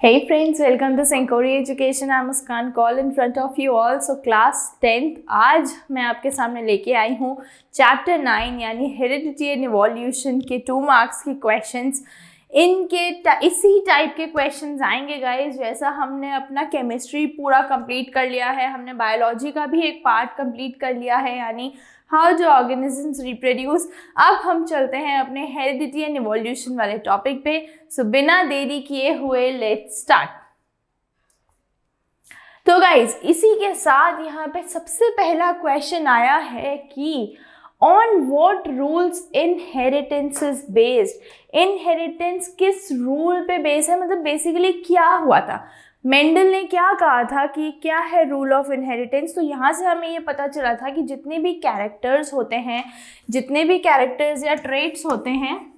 Hey friends, welcome to Senkori Education. I'm Muskan Kaul in front of you all. So class 10th आज मैं आपके सामने लेके आई हूँ चैप्टर 9 यानी हेरिडिटी एंड इवोल्यूशन के 2 मार्क्स के क्वेश्चंस. इनके इसी टाइप के क्वेश्चंस आएंगे गाइज. जैसा हमने अपना केमिस्ट्री पूरा कंप्लीट कर लिया है, हमने बायोलॉजी का भी एक पार्ट कंप्लीट कर लिया है यानी हाउ डू ऑर्गेनिजम्स रिप्रोड्यूस. अब हम चलते हैं अपने हेरिडिटी एंड इवोल्यूशन वाले टॉपिक पे. सो बिना देरी किए हुए लेट्स स्टार्ट. तो गाइज इसी के साथ यहाँ पे सबसे पहला क्वेश्चन आया है कि on what rules inheritance is based. Inheritance किस रूल पे बेस्ड है, मतलब बेसिकली क्या हुआ था, मेंडल ने क्या कहा था कि क्या है रूल ऑफ इनहेरिटेंस. तो यहाँ से हमें ये पता चला था कि जितने भी कैरेक्टर्स होते हैं, जितने भी कैरेक्टर्स या ट्रेट्स होते हैं,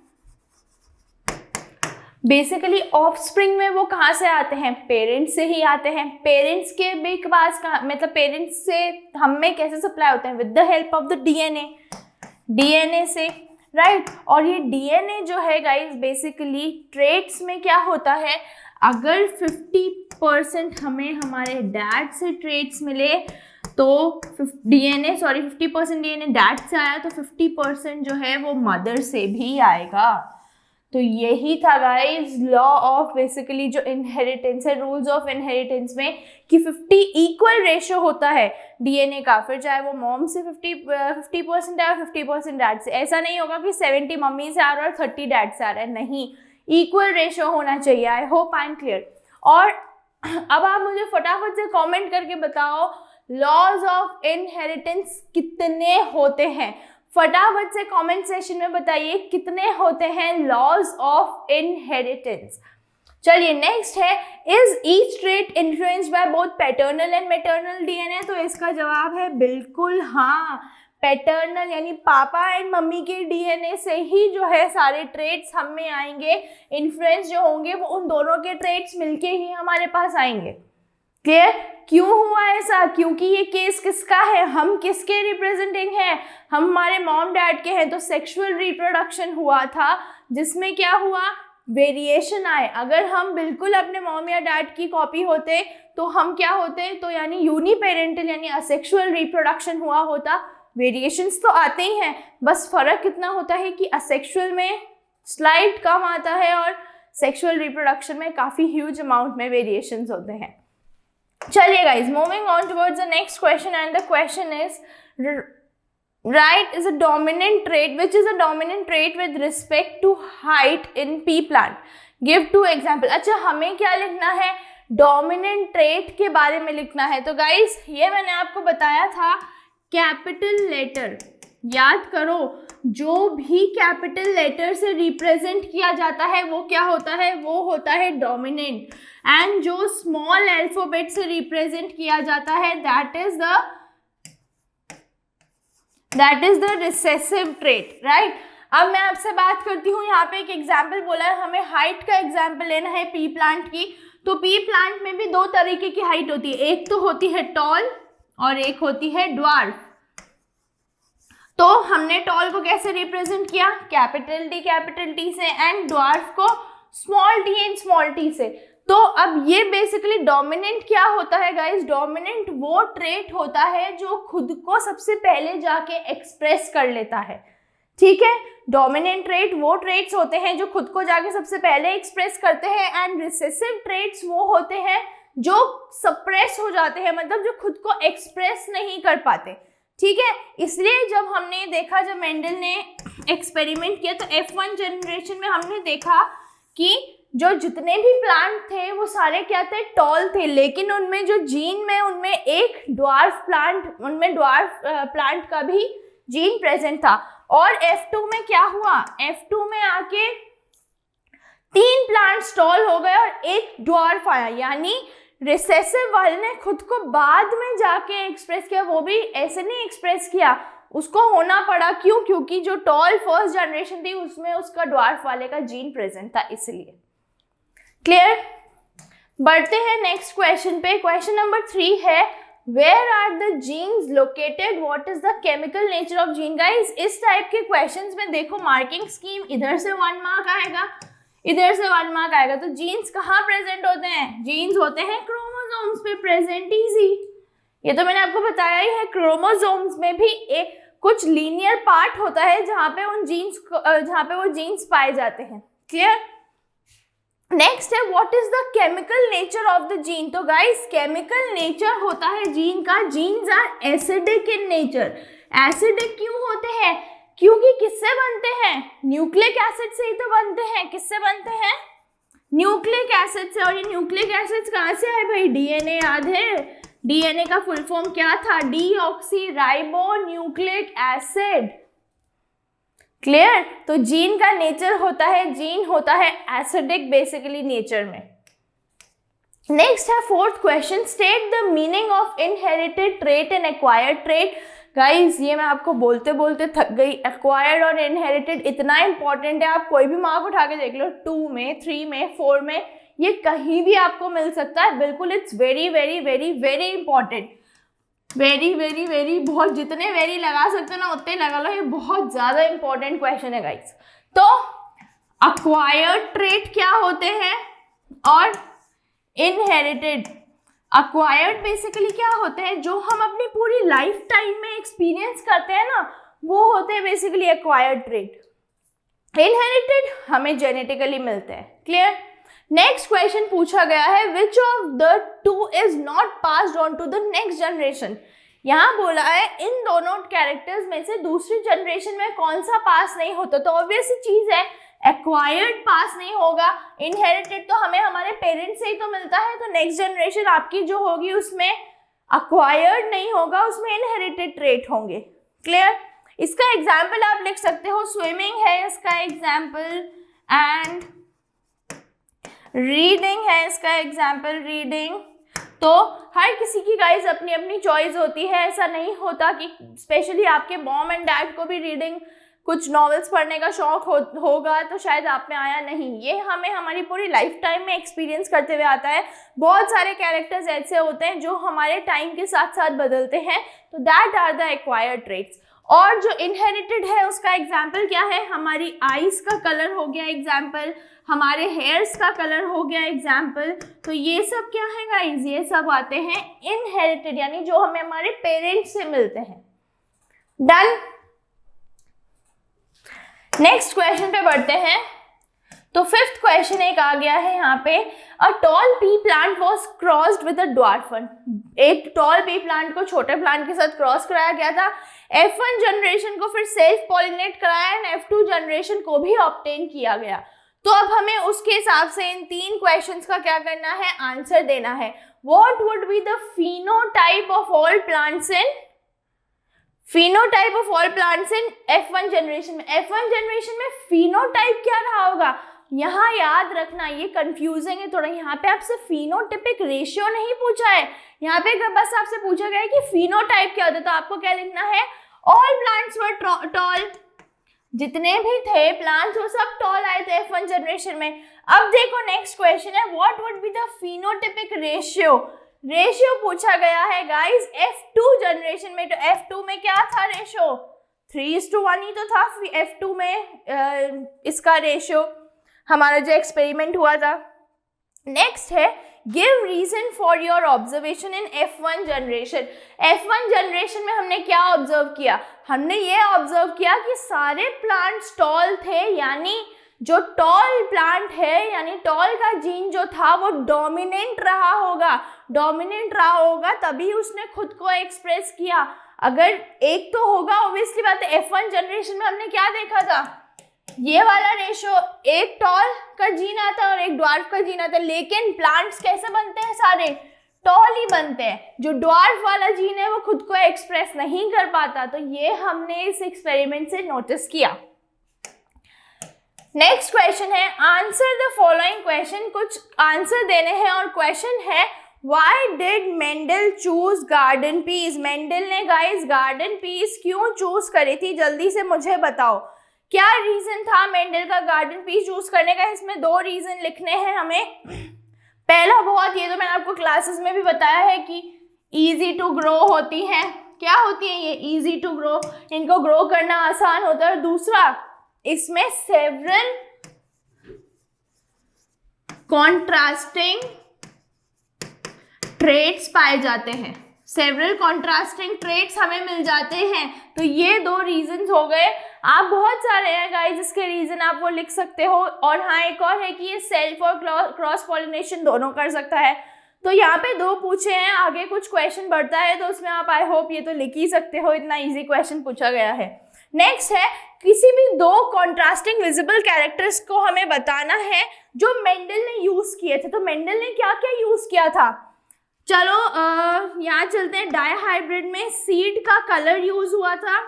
बेसिकली ऑफस्प्रिंग में वो कहाँ से आते हैं, पेरेंट्स से ही आते हैं. पेरेंट्स के भी पास मतलब पेरेंट्स से हम में कैसे सप्लाई होते हैं, with the help of the DNA से, राइट. और ये डीएनए जो है गाइस बेसिकली ट्रेट्स में क्या होता है, अगर 50% हमें हमारे डैड से ट्रेट्स मिले तो 50% डीएनए डैड से आया तो 50% जो है वो मदर से भी आएगा. तो यही था गाइस लॉ ऑफ बेसिकली जो इनहेरिटेंस है, रूल्स ऑफ इनहेरिटेंस में कि 50 इक्वल रेशियो होता है डीएनए का. फिर चाहे वो मॉम से 50% है और 50% डैड से. ऐसा नहीं होगा कि 70 मम्मी से आ रहा है और 30 डैड से आ रहा है, नहीं, इक्वल रेशियो होना चाहिए. आई होप आई एम क्लियर. और अब आप मुझे फटाफट से कमेंट करके बताओ लॉज ऑफ इनहेरिटेंस कितने होते हैं. फटाफट से कमेंट सेक्शन में बताइए कितने होते हैं लॉज ऑफ इनहेरिटेंस. चलिए नेक्स्ट है, is each trait influenced by both paternal and maternal DNA. तो इसका जवाब है बिल्कुल हाँ. पैटर्नल यानी पापा एंड मम्मी के डीएनए से ही जो है सारे ट्रेट्स हम में आएंगे. इन्फ्लुएंस जो होंगे वो उन दोनों के ट्रेट्स मिलके ही हमारे पास आएंगे. क्लियर. क्यों हुआ ऐसा, क्योंकि ये केस किसका है, हम किसके रिप्रेजेंटिंग हैं, हम हमारे मॉम डैड के हैं. तो सेक्सुअल रिप्रोडक्शन हुआ था जिसमें क्या हुआ, वेरिएशन आए. अगर हम बिल्कुल अपने मॉम या डैड की कॉपी होते तो हम क्या होते, तो यानी यूनिपेरेंटल यानी असेक्सुअल रिप्रोडक्शन हुआ होता. वेरिएशंस तो आते ही हैं, बस फर्क कितना होता है कि असेक्सुअल में स्लाइट कम आता है और सेक्सुअल रिप्रोडक्शन में काफ़ी ह्यूज अमाउंट में वेरिएशंस होते हैं. चलिए guys moving on towards the next question and the question is right is a dominant trait which is a dominant trait with respect to height in pea plant. Give 2 example. अच्छा हमें क्या लिखना है, dominant trait के बारे में लिखना है. तो गाइज ये मैंने आपको बताया था कैपिटल लेटर, याद करो जो भी कैपिटल लेटर से रिप्रेजेंट किया जाता है वो क्या होता है, वो होता है डोमिनेंट. एंड जो स्मॉल अल्फाबेट से रिप्रेजेंट किया जाता है that is the recessive trait, right. अब मैं आपसे बात करती हूँ, यहाँ पे एक एग्जाम्पल बोला है, हमें हाइट का एग्जाम्पल लेना है पी प्लांट की. तो पी प्लांट में भी 2 तरीके की हाइट होती है, एक तो होती है टॉल और एक होती है ड्वार्फ. तो हमने टॉल को कैसे रिप्रेजेंट किया, कैपिटल टी से, एंड ड्वार्फ को small D and small T से. तो अब ये बेसिकली डोमिनेंट क्या होता है गाइस, डोमिनेंट वो ट्रेट होता है जो खुद को सबसे पहले जाके एक्सप्रेस कर लेता है. ठीक है, डोमिनेंट ट्रेट वो ट्रेट्स होते हैं जो खुद को जाके सबसे पहले एक्सप्रेस करते हैं. एंड रिसेसिव ट्रेट्स वो होते हैं जो सप्रेस हो जाते हैं, मतलब जो खुद को एक्सप्रेस नहीं कर पाते. ठीक है, इसलिए जब हमने देखा, जब मेंडल ने एक्सपेरिमेंट किया तो F1 जनरेशन में हमने देखा कि जो जितने भी प्लांट थे वो सारे क्या थे, टॉल थे, लेकिन उनमें जो जीन में उनमें एक ड्वार्फ प्लांट का भी जीन प्रेजेंट था. और F2 में क्या हुआ, F2 में आके 3 प्लांट्स टॉल हो गए और एक ड्वार्फ आया. यानी रिसेसिव वाले ने खुद को बाद में जाके एक्सप्रेस किया, वो भी ऐसे नहीं एक्सप्रेस किया, उसको होना पड़ा. क्यों, क्योंकि जो टॉल फर्स्ट जनरेशन थी उसमें उसका ड्वार्फ वाले का जीन प्रेजेंट था, इसलिए. क्लियर. बढ़ते हैं नेक्स्ट क्वेश्चन पे. क्वेश्चन नंबर 3 है where are the genes located, what is the chemical nature of gene. Guys इस टाइप के क्वेश्चंस में देखो मार्किंग स्कीम, इधर से 1 मार्क आएगा, इधर से 1 मार्क आएगा। तो जीन्स कहाँ प्रेजेंट होते हैं? जीन्स होते हैं क्रोमोसोम्स पे प्रेजेंट, इजी। ये तो मैंने आपको बताया ही है। क्रोमोसोम्स में भी एक कुछ लीनियर पार्ट होता है जहाँ पे वो जीन्स पाए जाते हैं। क्लियर? नेक्स्ट है what is the chemical nature of the gene. तो गाइस केमिकल नेचर होता है जीन का, genes are acidic in nature. Acidic क्यों होते हैं? क्योंकि किससे बनते हैं? न्यूक्लिक एसिड से ही तो बनते हैं। किससे बनते हैं? न्यूक्लिक एसिड से। और ये न्यूक्लिक एसिड्स कहाँ से आए भाई? डीएनए याद है? डीएनए का फुल फॉर्म क्या था? Deoxy ribo nucleic acid. Clear? तो जीन का नेचर होता है, जीन होता है एसिडिक बेसिकली नेचर में। नेक्स्ट है 4th question, state the meaning of inherited trait and acquired trait. Guys ये मैं आपको बोलते बोलते थक गई। एक्वायर्ड और इनहेरिटेड इतना इंपॉर्टेंट है, आप कोई भी मार्क उठा के देख लो, 2 में, 3 में, 4 में, ये कहीं भी आपको मिल सकता है। बिल्कुल it's very very very very important, very very very, बहुत जितने वेरी लगा सकते हो ना उतने लगा लो, ये बहुत ज्यादा इंपॉर्टेंट क्वेश्चन है गाइस। तो अक्वायर्ड ट्रेट क्या होते हैं और इनहेरिटेड। अक्वायर्ड बेसिकली क्या होते हैं? जो हम अपनी पूरी लाइफ टाइम में एक्सपीरियंस करते हैं ना, वो होते हैं बेसिकली एक्वायर्ड ट्रेट। इनहेरिटेड हमें जेनेटिकली मिलते हैं। क्लियर? नेक्स्ट क्वेश्चन पूछा गया है which of the 2 is not passed on to the next generation. यहाँ बोला है इन दोनों कैरेक्टर्स में से दूसरी जनरेशन में कौन सा पास नहीं होता। तो ऑब्वियस चीज है, एक्वायर्ड पास नहीं होगा। इनहेरिटेड तो हमें हमारे पेरेंट्स से ही तो मिलता है, तो नेक्स्ट जनरेशन आपकी जो होगी उसमें एक्वायर्ड नहीं होगा, उसमें इनहेरिटेड ट्रेट होंगे। क्लियर? इसका एग्जाम्पल आप लिख सकते हो, स्विमिंग है इसका एग्जाम्पल, एंड रीडिंग है इसका एग्जाम्पल, रीडिंग। तो हर किसी की गाइस अपनी अपनी चॉइस होती है। ऐसा नहीं होता कि स्पेशली आपके मॉम एंड डैड को भी रीडिंग कुछ नॉवेल्स पढ़ने का शौक होगा तो शायद आप में आया नहीं। ये हमें हमारी पूरी लाइफ टाइम में एक्सपीरियंस करते हुए आता है। बहुत सारे कैरेक्टर्स ऐसे होते हैं जो हमारे टाइम के साथ साथ बदलते हैं, तो that are the acquired traits. और जो इनहेरिटेड है उसका एग्जाम्पल क्या है? हमारी आईज का कलर हो गया एग्जाम्पल, हमारे हेयर्स का कलर हो गया एग्जाम्पल। तो ये सब क्या है गाइज? ये सब आते हैं इनहेरिटेड, यानी जो हमें हमारे पेरेंट्स से मिलते हैं। डन? नेक्स्ट क्वेश्चन पे बढ़ते हैं। तो 5th क्वेश्चन एक आ गया है यहाँ पे, a tall P plant was crossed with a dwarf one. एक टॉल पी प्लांट को छोटे प्लांट के साथ क्रॉस कराया गया था। F1 जनरेशन को फिर सेल्फ पॉलिनेट कराया एंड F2 जनरेशन को भी ऑब्टेन किया गया। तो अब हमें उसके हिसाब से इन 3 क्वेश्चंस का क्या करना है? आंसर देना है। What would be the phenotype of all plants in F1 generation में। F1 जनरेशन में फिनोटाइप क्या रहा होगा? यहाँ याद रखना, ये कंफ्यूजिंग है थोड़ा। यहाँ पे आपसे फिनोटिपिक रेशियो नहीं पूछा है, यहाँ पे बस आपसे पूछा गया है कि फिनोटाइप क्या होता है। तो आपको क्या लिखना है? ऑल प्लांट्स वर टॉल। जितने भी थे प्लांट्स वो सब टॉल आए थे F1 जनरेशन में। अब देखो नेक्स्ट क्वेश्चन है, what would be the phenotypic ratio. Ratio पूछा गया है गाइस F2 जनरेशन में। तो F2 में क्या था रेशियो? 3:1 ही तो था F2 में इसका रेशियो, हमारा जो एक्सपेरिमेंट हुआ था। नेक्स्ट है give reason for your observation in F1 generation. F1 generation में हमने क्या ऑब्जर्व किया? हमने ये ऑब्जर्व किया कि सारे प्लांट्स टॉल थे, यानी जो टॉल प्लांट है, यानी टॉल का जीन जो था वो डोमिनेंट रहा होगा, तभी उसने खुद को एक्सप्रेस किया। अगर एक तो होगा, ऑब्वियसली बात है। F1 जनरेशन में हमने क्या देखा था? ये वाला रेशियो, एक टॉल का जीन आता है और एक ड्वार्फ का जीन आता है। लेकिन प्लांट्स कैसे बनते हैं? सारे टॉल ही बनते हैं। जो ड्वार्फ वाला जीन है वो खुद को एक्सप्रेस नहीं कर पाता। तो ये हमने इस एक्सपेरिमेंट से नोटिस किया। नेक्स्ट क्वेश्चन है आंसर द फॉलोइंग क्वेश्चन। कुछ आंसर देने हैं और क्वेश्चन है why did Mendel choose garden peas. Mendel ने गाइस गार्डन पीस क्यों चूज करी थी? जल्दी से मुझे बताओ, क्या रीजन था मेंडल का गार्डन पीस चूज करने का? इसमें 2 रीजन लिखने हैं हमें। पहला बहुत, ये तो मैंने आपको क्लासेस में भी बताया है कि इजी टू ग्रो होती हैं। क्या होती है ये? इजी टू ग्रो, इनको ग्रो करना आसान होता है। और दूसरा, इसमें सेवरल कॉन्ट्रास्टिंग ट्रेट्स पाए जाते हैं, सेवरल कॉन्ट्रास्टिंग ट्रेट्स हमें मिल जाते हैं। तो ये 2 रीजंस हो गए। आप बहुत सारे हैं गाइस जिसके रीजन आप वो लिख सकते हो। और हाँ, एक और है कि ये सेल्फ और क्रॉस पॉलिनेशन दोनों कर सकता है। तो यहाँ पे 2 पूछे हैं, आगे कुछ क्वेश्चन बढ़ता है तो उसमें आप आई होप ये तो लिख ही सकते हो, इतना इजी क्वेश्चन पूछा गया है। नेक्स्ट है, किसी भी 2 कॉन्ट्रास्टिंग विजिबल कैरेक्टर्स को हमें बताना है जो मेंडल ने यूज किए थे। तो मेंडल ने क्या क्या यूज किया था, चलो यहाँ चलते हैं। डायहाइब्रिड में सीड का कलर यूज हुआ था।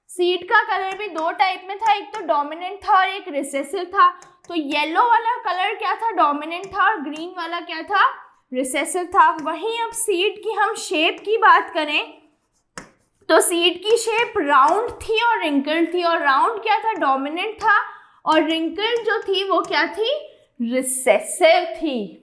सीड का कलर भी 2 टाइप में था, एक तो डोमिनेंट था और एक रिसेसिव था। तो येलो वाला कलर क्या था, डोमिनेंट था, और ग्रीन वाला क्या था, रिसेसिव था। वहीं अब सीड की हम शेप की बात करें तो सीड की शेप राउंड थी और रिंकल्ड थी। और राउंड क्या था, डोमिनेंट था, और रिंकल्ड जो थी वो क्या थी, रिसेसिव थी।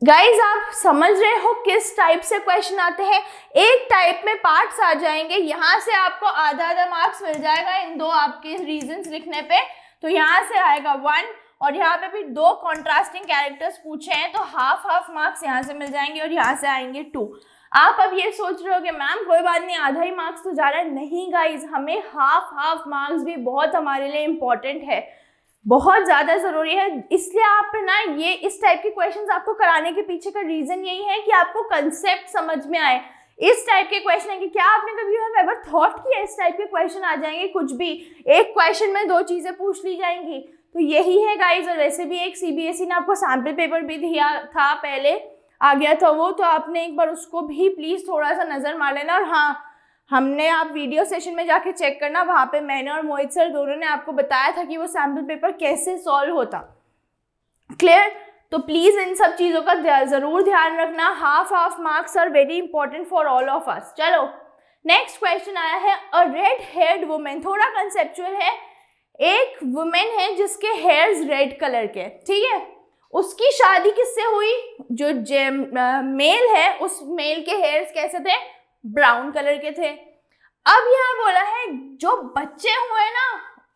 गाइज आप समझ रहे हो किस टाइप से क्वेश्चन आते हैं। एक टाइप में पार्ट्स आ जाएंगे, यहाँ से आपको आधा मार्क्स मिल जाएगा इन 2 आपके रीजंस लिखने पे। तो यहाँ से आएगा 1, और यहाँ पे भी 2 कॉन्ट्रास्टिंग कैरेक्टर्स पूछे हैं तो हाफ मार्क्स यहाँ से मिल जाएंगे और यहाँ से आएंगे 2। आप अब ये सोच रहे हो कि मैम कोई बात नहीं, आधा ही मार्क्स तो जा रहा है। नहीं गाइज, हमें हाफ मार्क्स भी बहुत हमारे लिए इम्पोर्टेंट है, बहुत ज़्यादा ज़रूरी है। इसलिए आप ना ये इस टाइप के क्वेश्चंस आपको कराने के पीछे का रीज़न यही है कि आपको कंसेप्ट समझ में आए। इस टाइप के क्वेश्चन है कि क्या आपने कभी एवर थॉट किया इस टाइप के क्वेश्चन आ जाएंगे, कुछ भी एक क्वेश्चन में 2 चीज़ें पूछ ली जाएंगी। तो यही है गाइज। और वैसे भी एक CBSE ने आपको सैम्पल पेपर भी दिया था, पहले आ गया था वो, तो आपने एक बार उसको भी प्लीज़ थोड़ा सा नज़र मार लेना। और हाँ, हमने आप वीडियो सेशन में जाके चेक करना, वहाँ पे मैंने और मोहित सर दोनों ने आपको बताया था कि वो सैम्पल पेपर कैसे सॉल्व होता। क्लियर? तो प्लीज़ इन सब चीज़ों का ज़रूर ध्यान रखना। Half marks are very important for all of us. चलो नेक्स्ट क्वेश्चन आया है, अ रेड हेयर्ड वुमेन। थोड़ा कंसेप्चुअल है। एक वुमेन है जिसके हेयर्स रेड कलर के, ठीक है, उसकी शादी किससे हुई, जो मेल है उस मेल के हेयर्स कैसे थे, ब्राउन कलर के थे। अब यहाँ बोला है जो बच्चे हुए ना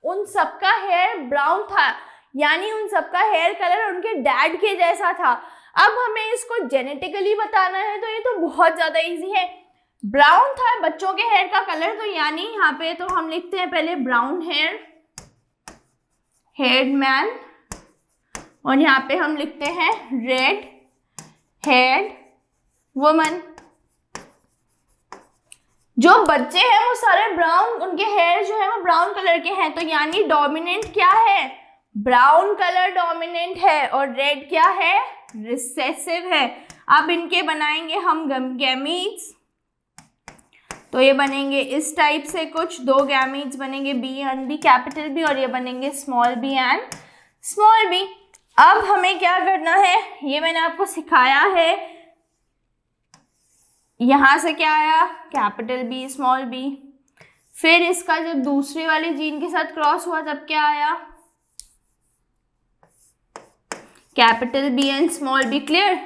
उन सबका हेयर ब्राउन था, यानी उन सबका हेयर कलर उनके डैड के जैसा था। अब हमें इसको जेनेटिकली बताना है तो ये तो बहुत ज़्यादा इजी है। ब्राउन था बच्चों के हेयर का कलर, तो यानी यहाँ पे तो हम लिखते हैं पहले ब्राउन हेयर्ड मैन, और यहाँ पे हम लिखते हैं रेड हेयर्ड वुमन। जो बच्चे हैं वो सारे ब्राउन, उनके हेयर जो है वो ब्राउन कलर के हैं। तो यानी डोमिनेंट क्या है, ब्राउन कलर डोमिनेंट है, और रेड क्या है, रिसेसिव है। अब इनके बनाएंगे हम गैमीट्स। तो ये बनेंगे इस टाइप से, कुछ 2 गैमीट्स बनेंगे, B and B, capital B, और ये बनेंगे small b and small b। अब हमें क्या करना है, ये मैंने आपको सिखाया है। यहाँ से क्या आया, कैपिटल B स्मॉल b, फिर इसका जब दूसरे वाले जीन के साथ क्रॉस हुआ तब क्या आया, capital B and small b। Clear?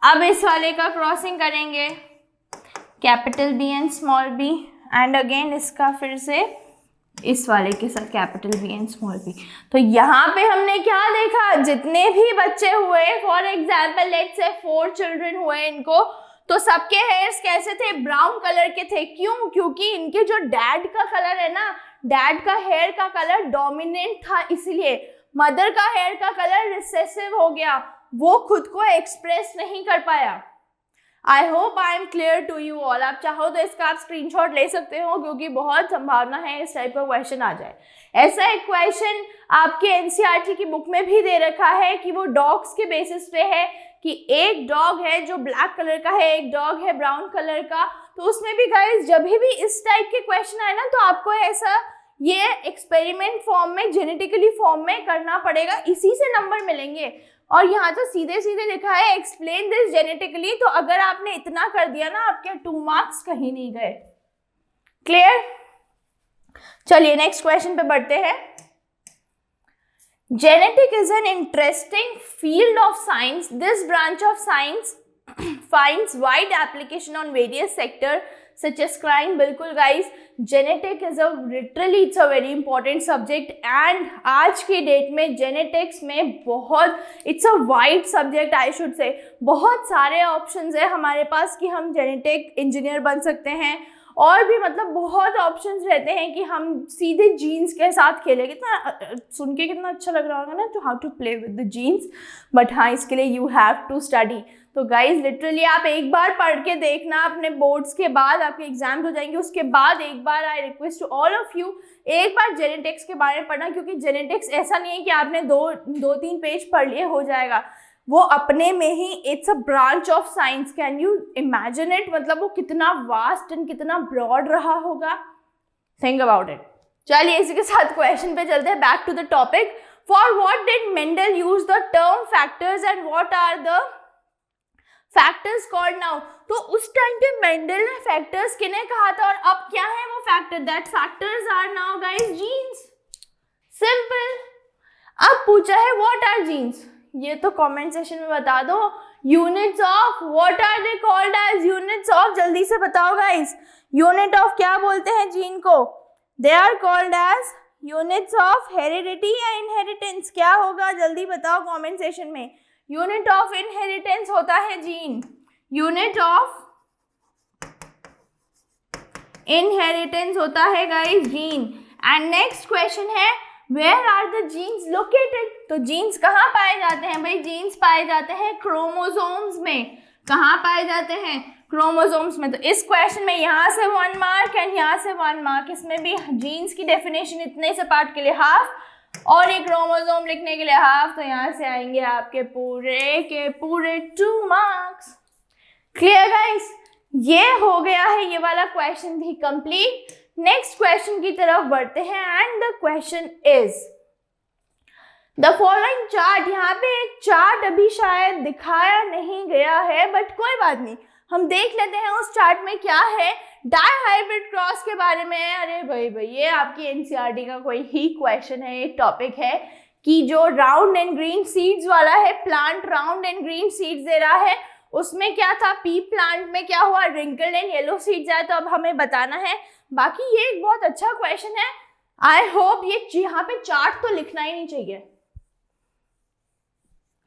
अब इस वाले का क्रॉसिंग करेंगे, capital B and small b, and again इसका फिर से इस वाले के साथ capital B and small b। तो यहाँ पे हमने क्या देखा, जितने भी बच्चे हुए, for example let's say 4 children हुए इनको, तो सबके हेयर्स कैसे थे, ब्राउन कलर के थे। क्यों? क्योंकि इनके जो डैड का कलर है ना, डैड का हेयर का कलर डोमिनेंट था, इसलिए मदर का हेयर का कलर रिसेसिव हो गया, वो खुद को एक्सप्रेस नहीं कर पाया। I hope I am clear to you all. आप चाहो तो इसका आप स्क्रीनशॉट ले सकते हो, क्योंकि बहुत संभावना है इस टाइप का क्वेश्चन आ जाए। ऐसा एक क्वेश्चन आपके एनसीईआरटी की बुक में भी दे रखा है कि वो डॉग्स के बेसिस पे है, कि एक डॉग है जो ब्लैक कलर का है, एक डॉग है ब्राउन कलर का। तो उसमें भी गाइस जब भी इस टाइप के क्वेश्चन आए ना, तो आपको ऐसा ये एक्सपेरिमेंट फॉर्म में, जेनेटिकली फॉर्म में करना पड़ेगा, इसी से नंबर मिलेंगे। और यहाँ तो सीधे सीधे लिखा है एक्सप्लेन दिस जेनेटिकली, तो अगर आपने इतना कर दिया ना, आपके 2 मार्क्स कहीं नहीं गए। क्लियर? चलिए नेक्स्ट क्वेश्चन पे बढ़ते हैं। Genetic is an interesting field of science. This branch of science finds wide application on various sectors सचेस्क्राइन, बिल्कुल guys, genetic is literally it's a very important subject and आज की डेट में genetics में बहुत it's a wide subject I should say, बहुत सारे options है हमारे पास कि हम जेनेटिक इंजीनियर बन सकते हैं और भी मतलब बहुत ऑप्शंस रहते हैं कि हम सीधे जीन्स के साथ खेलें। कितना सुन के कितना अच्छा लग रहा होगा ना, to how to play with the genes, but हाँ इसके लिए यू हैव टू स्टडी। तो गाइज लिटरली आप एक बार पढ़ के देखना, अपने बोर्ड्स के बाद आपके एग्जाम्स हो जाएंगे, उसके बाद एक बार I request to all of you एक बार जेनेटिक्स के बारे में पढ़ना, क्योंकि जेनेटिक्स ऐसा नहीं है कि आपने दो तीन पेज पढ़ लिए हो जाएगा, वो अपने में ही it's a branch of science. Can you imagine it, मतलब वो कितना वास्ट एंड कितना ब्रॉड रहा होगा, थिंक अबाउट इट। चलिए इसी के साथ क्वेश्चन पे चलते हैं, back to the topic. For what did Mendel use the term factors and what are the factors called now. तो उस टाइम पे मेंडल ने फैक्टर्स किन्हें कहा था और अब क्या है वो factor, that factors are now guys genes, simple. अब पूछा है व्हाट आर जीन्स, ये तो कमेंट सेक्शन में बता दो। Units of what are they called as units of, जल्दी से बताओ गाइस, यूनिट ऑफ क्या बोलते हैं जीन को, they are called as units of heredity या इनहेरिटेंस, क्या होगा जल्दी बताओ कमेंट सेक्शन में। यूनिट ऑफ इनहेरिटेंस होता है जीन, यूनिट ऑफ इनहेरिटेंस होता है guys gene. And next question is where are the genes located, तो जीन्स कहाँ पाए जाते हैं भाई, जीन्स पाए जाते हैं क्रोमोसोम्स में। कहाँ पाए जाते हैं, क्रोमोसोम्स में। तो इस क्वेश्चन में यहाँ से 1 मार्क एंड यहाँ से 1 मार्क, इसमें भी जीन्स की डेफिनेशन इतने से पार्ट के लिए हाफ और एक क्रोमोसोम लिखने के लिए हाफ, तो यहाँ से आएंगे आपके पूरे के पूरे 2 मार्क्स। क्लियर गाइस, ये हो गया है ये वाला क्वेश्चन भी कंप्लीट। नेक्स्ट क्वेश्चन की तरफ बढ़ते हैं and the question is the following chart. यहाँ पे एक चार्ट अभी शायद दिखाया नहीं गया है, बट कोई बात नहीं, हम देख लेते हैं उस चार्ट में क्या है। डाइहाइब्रिड क्रॉस के बारे में, अरे भाई ये आपकी एनसीईआरटी का कोई ही क्वेश्चन है, एक टॉपिक है कि जो राउंड एंड ग्रीन सीड्स वाला है, plant round and green seeds दे रहा है, उसमें क्या था, पी प्लांट में क्या हुआ, रिंकल्ड एंड येलो सीड्स आए, तो अब हमें बताना है। बाकी ये एक बहुत अच्छा क्वेश्चन है, आई होप ये यहाँ पे चार्ट तो लिखना ही नहीं चाहिए,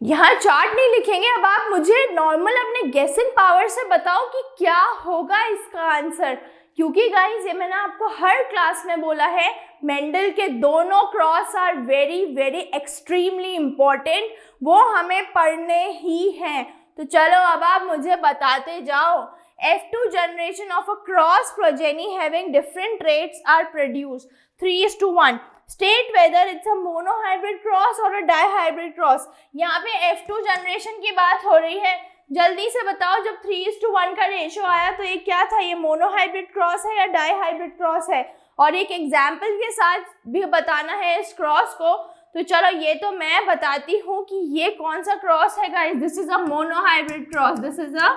यहाँ चार्ट नहीं लिखेंगे। अब आप मुझे नॉर्मल अपने गेसिंग पावर से बताओ कि क्या होगा इसका आंसर, क्योंकि गाइस ये मैंने आपको हर क्लास में बोला है, मेंडल के दोनों cross are very very extremely important, वो हमें पढ़ने ही हैं। तो चलो अब आप मुझे बताते जाओ। F2 generation of a cross progeny having different traits are produced 3:1. State whether it's a monohybrid cross or a dihybrid cross. यहाँ पे F2 जनरेशन की बात हो रही है, जल्दी से बताओ जब 3:1 का रेशियो आया तो ये क्या था, ये मोनोहाइब्रिड क्रॉस है या डाइहाइब्रिड क्रॉस है, और एक एग्जाम्पल के साथ भी बताना है इस क्रॉस को। तो चलो ये तो मैं बताती हूँ कि ये कौन सा क्रॉस है guys, this is a monohybrid cross, this is a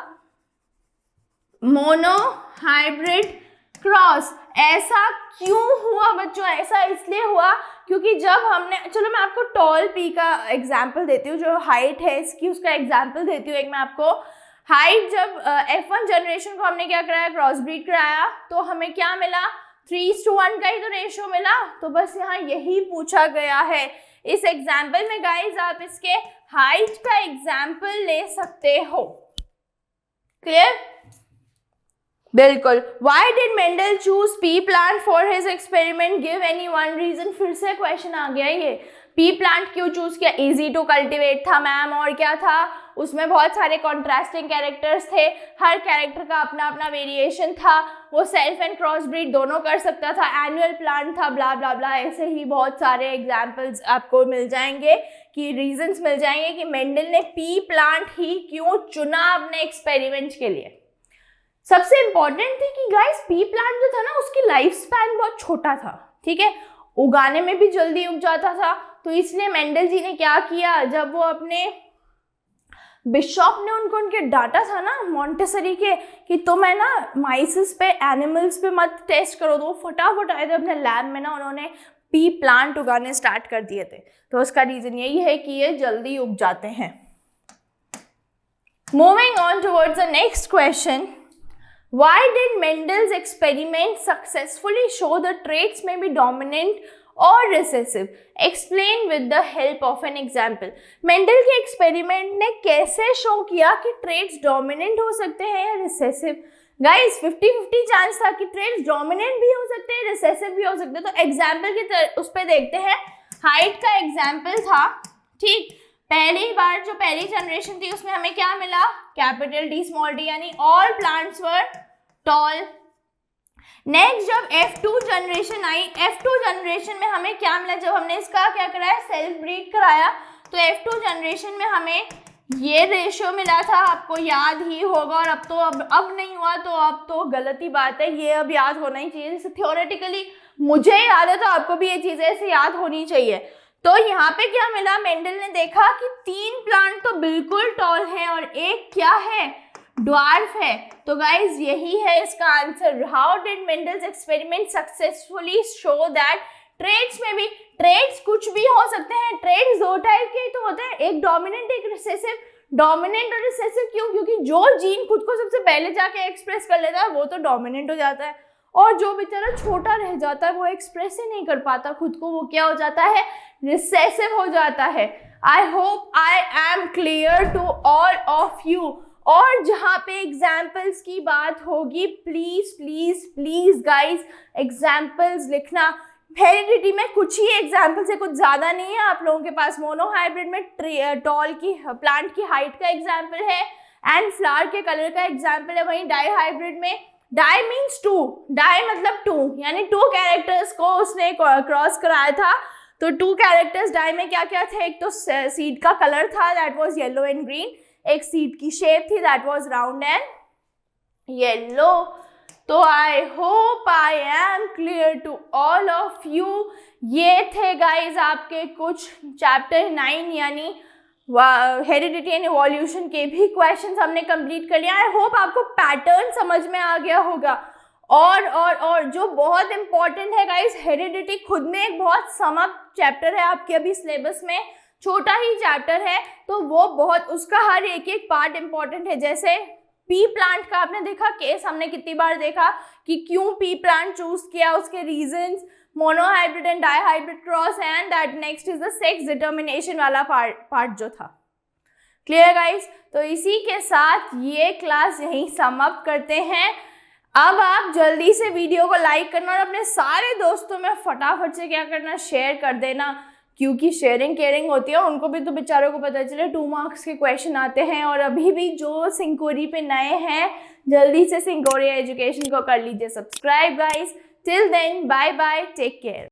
monohybrid cross. ऐसा क्यों हुआ बच्चों, ऐसा इसलिए हुआ क्योंकि जब हमने, चलो मैं आपको टॉल पी का एग्जाम्पल देती हूँ, जो हाइट है इसकी उसका एग्जाम्पल देती हूँ। एक मैं आपको हाइट, जब F1 जनरेशन को हमने क्या कराया, क्रॉस ब्रीड कराया, तो हमें क्या मिला, 3:1 का ही तो रेशियो मिला। तो बस यहाँ यही पूछा गया है इस एग्जाम्पल में गाइज, आप इसके हाइट का एग्जाम्पल ले सकते हो। क्लियर, बिल्कुल। Why did Mendel choose pea plant for his experiment? Give any one reason। फिर से क्वेश्चन आ गया ये, पी प्लांट क्यों चूज किया, इजी टू कल्टिवेट था मैम, और क्या था, उसमें बहुत सारे कॉन्ट्रास्टिंग कैरेक्टर्स थे, हर कैरेक्टर का अपना अपना वेरिएशन था, वो सेल्फ एंड क्रॉस ब्रीड दोनों कर सकता था, एनुअल प्लांट था, ब्ला ब्ला ब्ला, ऐसे ही बहुत सारे एग्जाम्पल्स आपको मिल जाएंगे कि रीजंस मिल जाएंगे कि मेंडल ने पी प्लांट ही क्यों चुना अपने एक्सपेरिमेंट के लिए। सबसे इंपॉर्टेंट थी कि गाइस पी प्लांट जो था ना उसकी लाइफ स्पैन बहुत छोटा था, ठीक है, उगाने में भी जल्दी उग जाता था, तो इसलिए मेंडल जी ने क्या किया, जब वो अपने बिशॉप ने उनके डाटा था ना मॉन्टेसरी के कि तो मैं ना माइसेस पे, एनिमल्स पे मत टेस्ट करो, तो वो फटाफट आए थे अपने लैब में ना, उन्होंने पी प्लांट उगाने स्टार्ट कर दिए थे। तो उसका रीजन यही है कि ये जल्दी उग जाते हैं। Moving on towards the next question, Why did Mendel's experiment successfully show the traits may be dominant or recessive? Explain with the help of an example. Mendel के एक्सपेरिमेंट ने कैसे शो किया कि ट्रेट्स डोमिनेंट हो सकते हैं या recessive? Guys 50-50 chance था कि ट्रेट्स डोमिनेंट भी हो सकते हैं, रिसेसिव भी हो सकते हैं। तो एग्जाम्पल की उस पर देखते हैं। हाइट का एग्जाम्पल था, ठीक, पहली बार जो पहली जनरेशन थी उसमें हमें क्या मिला? कैपिटल डी स्मॉल डी, यानी ऑल प्लांट्स वर टॉल। नेक्स्ट जब F2 जनरेशन आई, F2 जनरेशन में हमें क्या मिला? जब हमने इसका क्या कराया? सेल्फ ब्रीड कराया, तो F2 जनरेशन में हमें ये रेशियो मिला था, आपको याद ही होगा। और अब नहीं हुआ तो अब तो गलत ही बात है, ये अब याद होना ही चाहिए। जैसे थियोरेटिकली मुझे याद है तो आपको भी ये चीजें ऐसे याद होनी चाहिए। तो यहाँ पे क्या मिला? मेंडल ने देखा कि 3 प्लांट तो बिल्कुल टॉल है और एक क्या है? ड्वार्फ है। तो गाइज यही है इसका answer. How did Mendel's experiment successfully show that traits में भी, ट्रेट्स कुछ भी हो सकते हैं, ट्रेट्स 2 टाइप के तो होते हैं, एक डोमिनेंट एक रिसेसिव। डोमिनेंट और रिसेसिव क्यों? क्योंकि जो जीन खुद को सबसे पहले जाके एक्सप्रेस कर लेता है वो तो डोमिनेंट हो जाता है, और जो बेचारा छोटा रह जाता है वो एक्सप्रेस ही नहीं कर पाता खुद को, वो क्या हो जाता है? रिसेसिव हो जाता है। I hope I am clear to all of you. और जहाँ पे एग्जाम्पल्स की बात होगी, please please please guys examples लिखना। हेरिडिटी में कुछ ही एग्जाम्पल्स है, कुछ ज़्यादा नहीं है आप लोगों के पास। मोनोहाइब्रिड में टॉल की प्लांट की हाइट का एग्जाम्पल है एंड फ्लावर के कलर का एग्जाम्पल है। वहीं डाई हाइब्रिड में डाई मीन्स 2, डाई मतलब 2, यानी 2 कैरेक्टर्स को उसने क्रॉस कराया था। तो 2 कैरेक्टर्स डाई में क्या क्या थे? एक तो सीड का कलर था, that was yellow and green. एक सीड की शेप थी, that was round and yellow. तो I hope I am clear to all of you. ये थे गाइज आपके कुछ चैप्टर 9 यानी हेरिडिटी एंड इवोल्यूशन के भी क्वेश्चंस हमने कंप्लीट कर लिया। आई होप आपको पैटर्न समझ में आ गया होगा। और जो बहुत इंपॉर्टेंट है गाइज, हेरिडिटी खुद में एक बहुत सम अप चैप्टर है आपके अभी सिलेबस में, छोटा ही चैप्टर है, तो वो बहुत, उसका हर एक एक पार्ट इंपॉर्टेंट है। जैसे पी प्लांट का आपने देखा केस, हमने कितनी बार देखा कि क्यों पी प्लांट चूज किया, उसके reasons, monohybrid and dihybrid cross, and that next is the sex determination वाला पार्ट जो था। Clear guys? तो इसी के साथ ये क्लास यहीं सम अप करते हैं। अब आप जल्दी से वीडियो को लाइक करना और अपने सारे दोस्तों में फटाफट से क्या करना? शेयर कर देना, क्योंकि शेयरिंग केयरिंग होती है, उनको भी तो बेचारों को पता चले 2 मार्क्स के क्वेश्चन आते हैं। और अभी भी जो सिंकोरी पे नए हैं, जल्दी से सिंकोरी एजुकेशन को कर लीजिए subscribe guys. Till then bye bye, take care.